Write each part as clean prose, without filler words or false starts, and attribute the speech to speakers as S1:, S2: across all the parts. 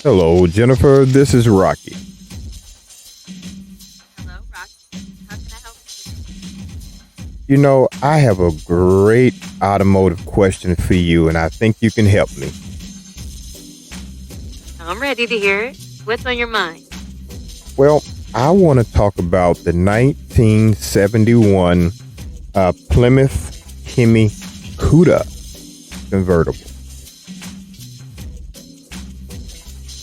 S1: Hello, Jennifer. This is Rocky.
S2: Hello, Rocky. How can I help you?
S1: You know, I have a great automotive question for you, and I think you can help me.
S2: I'm ready to hear it. What's on your mind?
S1: Well, I want to talk about the 1971 Plymouth Hemi Cuda Convertible.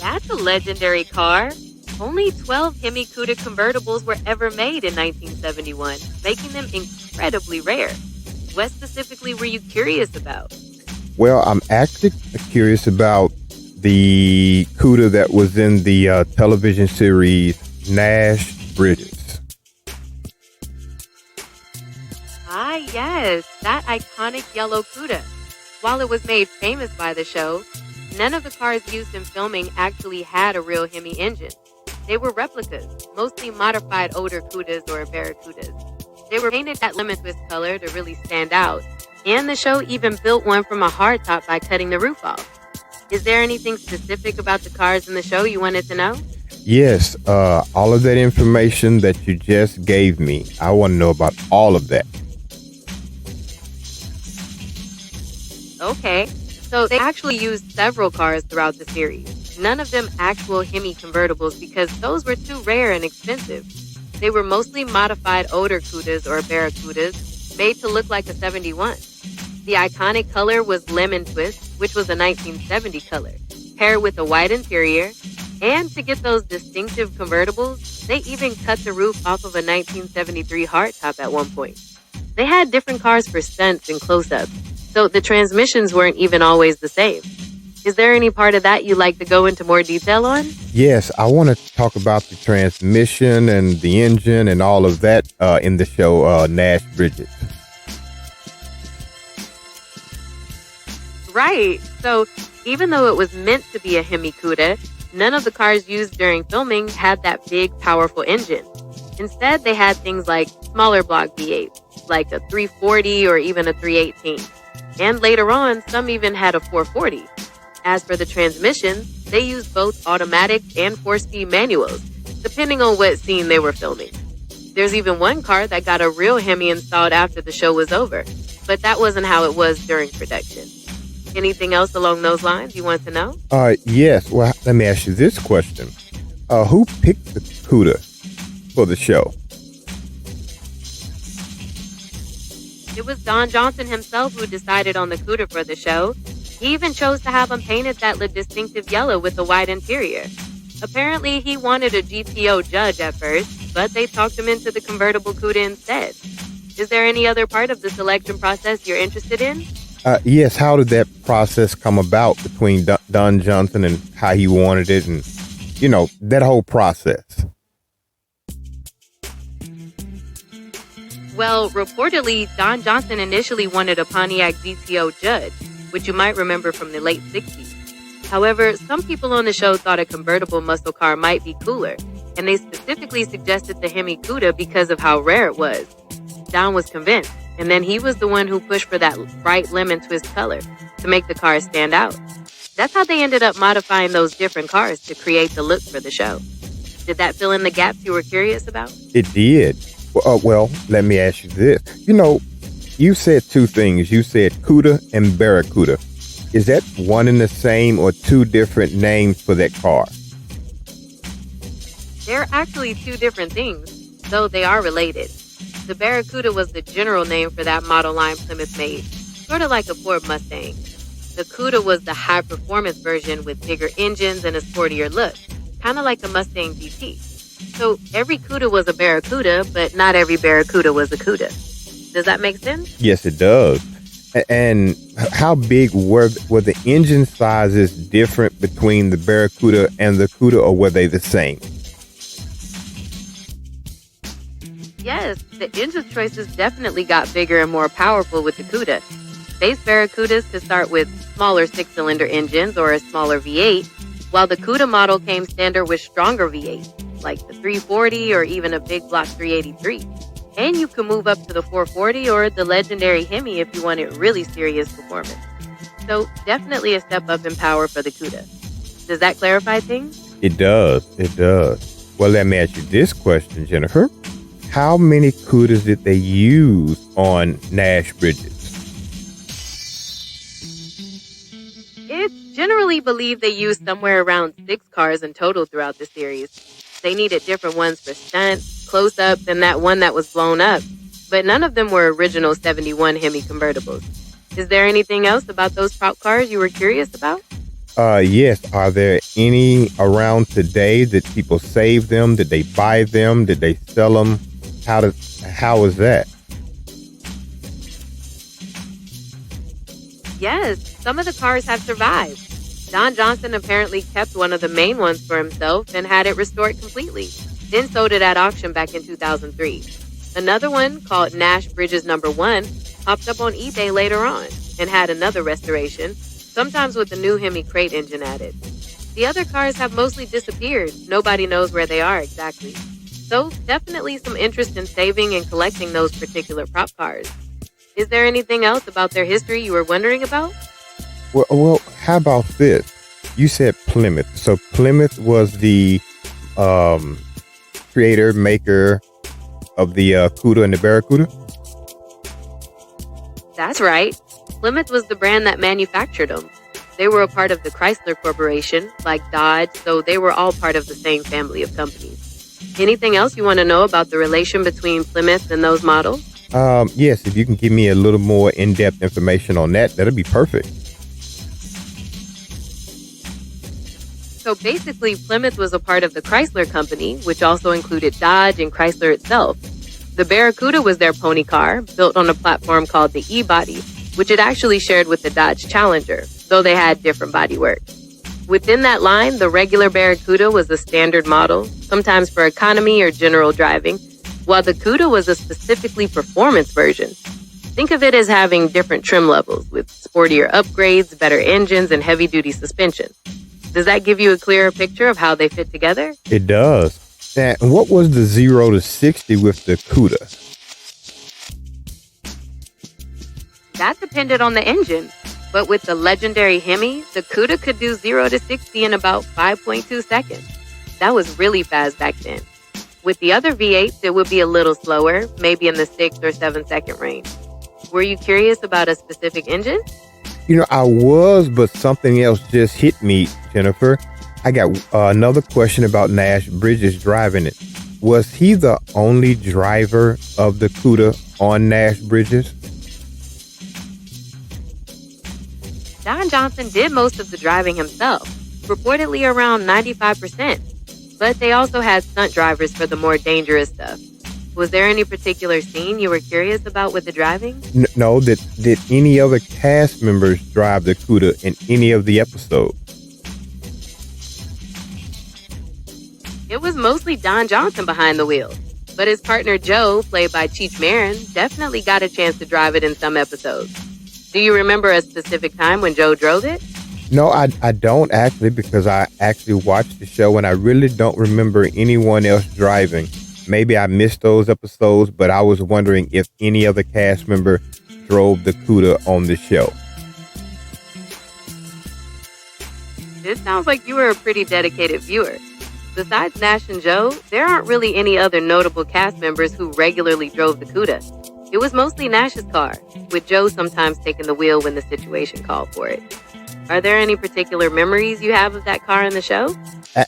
S2: That's a legendary car. Only 12 Hemi Cuda convertibles were ever made in 1971, making them incredibly rare. What specifically were you curious about?
S1: Well, I'm actually curious about the Cuda that was in the television series Nash Bridges.
S2: Ah, yes, that iconic yellow Cuda. While it was made famous by the show, none of the cars used in filming actually had a real Hemi engine. They were replicas, mostly modified older Cudas or Barracudas. They were painted that lemon twist color to really stand out, and the show even built one from a hardtop by cutting the roof off. Is there anything specific about the cars in the show you wanted to know?
S1: Yes, all of that information that you just gave me, I want to know about all of that.
S2: Okay, so they actually used several cars throughout the series. None of them actual Hemi convertibles because those were too rare and expensive. They were mostly modified older Cudas or Barracudas made to look like a 71. The iconic color was lemon twist, which was a 1970 color, paired with a white interior. And to get those distinctive convertibles, they even cut the roof off of a 1973 hardtop at one point. They had different cars for stunts and close-ups, so the transmissions weren't even always the same. Is there any part of that you'd like to go into more detail on?
S1: Yes, I want to talk about the transmission and the engine and all of that in the show Nash Bridges.
S2: Right. So even though it was meant to be a Hemi Cuda, none of the cars used during filming had that big, powerful engine. Instead, they had things like smaller block V8s, like a 340 or even a 318. And later on, some even had a 440. As for the transmission, they used both automatic and 4-speed manuals, depending on what scene they were filming. There's even one car that got a real Hemi installed after the show was over, but that wasn't how it was during production. Anything else along those lines you want to know?
S1: Yes. Well, let me ask you this question. Who picked the Cuda for the show?
S2: It was Don Johnson himself who decided on the Cuda for the show. He even chose to have him painted that distinctive yellow with a white interior. Apparently, he wanted a GTO judge at first, but they talked him into the convertible Cuda instead. Is there any other part of the selection process you're interested in?
S1: Yes, how did that process come about between Don Johnson and how he wanted it and, you know, that whole process?
S2: Well, reportedly, Don Johnson initially wanted a Pontiac GTO Judge, which you might remember from the late 60s. However, some people on the show thought a convertible muscle car might be cooler, and they specifically suggested the Hemi Cuda because of how rare it was. Don was convinced, and then he was the one who pushed for that bright lemon twist color to make the car stand out. That's how they ended up modifying those different cars to create the look for the show. Did that fill in the gaps you were curious about?
S1: It did. Well, let me ask you this. You know, you said two things. You said Cuda and Barracuda. Is that one and the same or two different names for that car?
S2: They're actually two different things, though they are related. The Barracuda was the general name for that model line Plymouth made, sort of like a Ford Mustang. The Cuda was the high-performance version with bigger engines and a sportier look, kind of like a Mustang GT. So every Cuda was a Barracuda, but not every Barracuda was a Cuda. Does that make sense?
S1: Yes, it does. And how big were the engine sizes different between the Barracuda and the Cuda, or were they the same?
S2: Yes, the engine choices definitely got bigger and more powerful with the Cuda. Base Barracudas could start with smaller 6-cylinder engines or a smaller V8, while the Cuda model came standard with stronger V8s, like the 340 or even a big block 383. And you can move up to the 440 or the legendary Hemi if you wanted really serious performance. So definitely a step up in power for the Cuda. Does that clarify things?
S1: It does. It does. Well, let me ask you this question, Jennifer. How many Cudas did they use on Nash bridges?
S2: It's generally believed they used somewhere around 6 cars in total throughout the series. They needed different ones for stunts, close-ups, and that one that was blown up. But none of them were original 71 Hemi convertibles. Is there anything else about those prop cars you were curious about?
S1: Yes. Are there any around today? Did people save them? Did they buy them? Did they sell them? How is that?
S2: Yes, some of the cars have survived. Don Johnson apparently kept one of the main ones for himself and had it restored completely, then sold it at auction back in 2003. Another one, called Nash Bridges No. 1, popped up on eBay later on and had another restoration, sometimes with the new Hemi crate engine added. The other cars have mostly disappeared. Nobody knows where they are exactly. So definitely some interest in saving and collecting those particular prop cars. Is there anything else about their history you were wondering about?
S1: Well, how about this? You said Plymouth. So Plymouth was the creator, maker of the Cuda and the Barracuda?
S2: That's right. Plymouth was the brand that manufactured them. They were a part of the Chrysler Corporation, like Dodge, so they were all part of the same family of companies. Anything else you want to know about the relation between Plymouth and those models?
S1: Yes, if you can give me a little more in-depth information on that, that'd be perfect.
S2: So basically, Plymouth was a part of the Chrysler Company, which also included Dodge and Chrysler itself. The Barracuda was their pony car, built on a platform called the E-Body, which it actually shared with the Dodge Challenger, though they had different bodywork. Within that line, the regular Barracuda was a standard model, sometimes for economy or general driving, while the Cuda was a specifically performance version. Think of it as having different trim levels with sportier upgrades, better engines, and heavy-duty suspension. Does that give you a clearer picture of how they fit together?
S1: It does. And what was the 0 to 60 with the Cuda?
S2: That depended on the engine. But with the legendary Hemi, the Cuda could do 0 to 60 in about 5.2 seconds. That was really fast back then. With the other V8s, it would be a little slower, maybe in the 6 or 7 second range. Were you curious about a specific engine?
S1: You know, I was, but something else just hit me, Jennifer. I got another question about Nash Bridges driving it. Was he the only driver of the Cuda on Nash Bridges?
S2: Don Johnson did most of the driving himself, reportedly around 95%. But they also had stunt drivers for the more dangerous stuff. Was there any particular scene you were curious about with the driving?
S1: No. Did any other cast members drive the Cuda in any of the episodes?
S2: It was mostly Don Johnson behind the wheel. But his partner Joe, played by Cheech Marin, definitely got a chance to drive it in some episodes. Do you remember a specific time when Joe drove it?
S1: No, I don't actually, because I actually watched the show and I really don't remember anyone else driving. Maybe I missed those episodes, but I was wondering if any other cast member drove the Cuda on the show.
S2: It sounds like you were a pretty dedicated viewer. Besides Nash and Joe, there aren't really any other notable cast members who regularly drove the Cuda. It was mostly Nash's car, with Joe sometimes taking the wheel when the situation called for it. Are there any particular memories you have of that car in the show?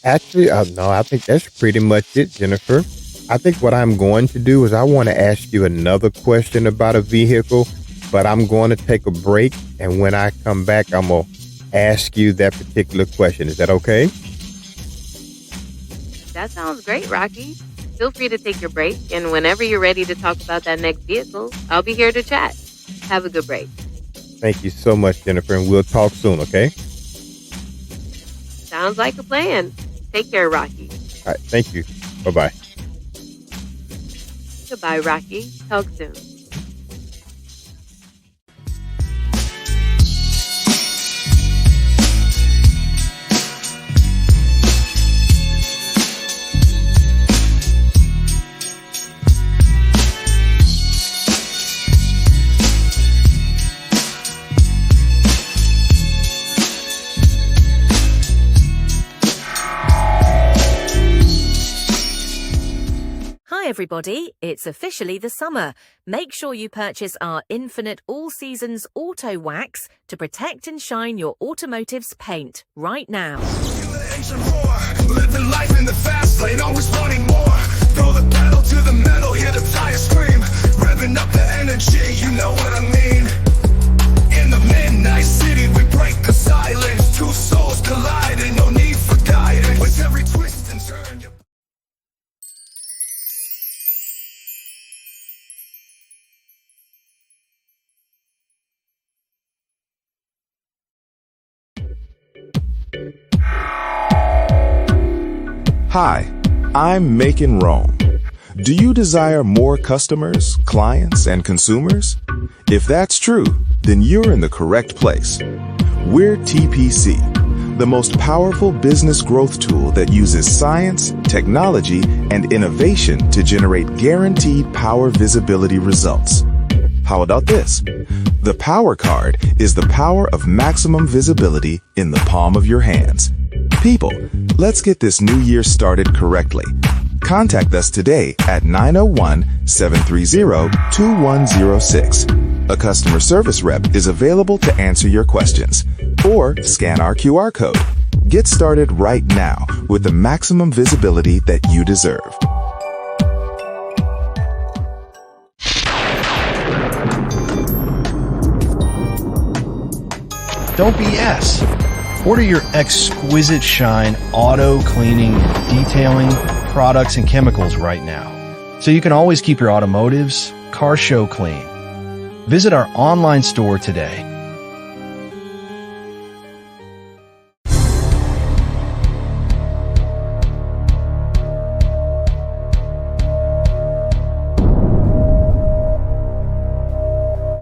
S1: Actually, no, I think that's pretty much it, Jennifer. I think what I'm going to do is I want to ask you another question about a vehicle, but I'm going to take a break, and when I come back, I'm going to ask you that particular question. Is that okay?
S2: That sounds great, Rocky. Feel free to take your break, and whenever you're ready to talk about that next vehicle, I'll be here to chat. Have a good break.
S1: Thank you so much, Jennifer, and we'll talk soon, okay?
S2: Sounds like a plan. Take care, Rocky.
S1: All right, thank you. Bye-bye.
S2: Goodbye, Rocky. Talk soon.
S3: Hi everybody, it's officially the summer. Make sure you purchase our Infinite All Seasons Auto Wax to protect and shine your Automotive's paint right now.
S4: Living life in the fast lane, always wanting more. Throw the pedal to the metal, hear the tires scream. Revving up the energy, you know what I mean. In the midnight city, we break the silence. Two souls colliding, no need for guidance. With every twist and turn.
S5: Hi, I'm Macon Rome. Do you desire more customers, clients, and consumers? If that's true, then you're in the correct place. We're TPC, the most powerful business growth tool that uses science, technology, and innovation to generate guaranteed power visibility results. How about this? The Power Card is the power of maximum visibility in the palm of your hands. People, let's get this new year started correctly. Contact us today at 901-730-2106. A customer service rep is available to answer your questions. Or scan our QR code. Get started right now with the maximum visibility that you deserve.
S6: Don't BS. Order your exquisite shine auto cleaning and detailing products and chemicals right now, so you can always keep your automotives, car show clean. Visit our online store today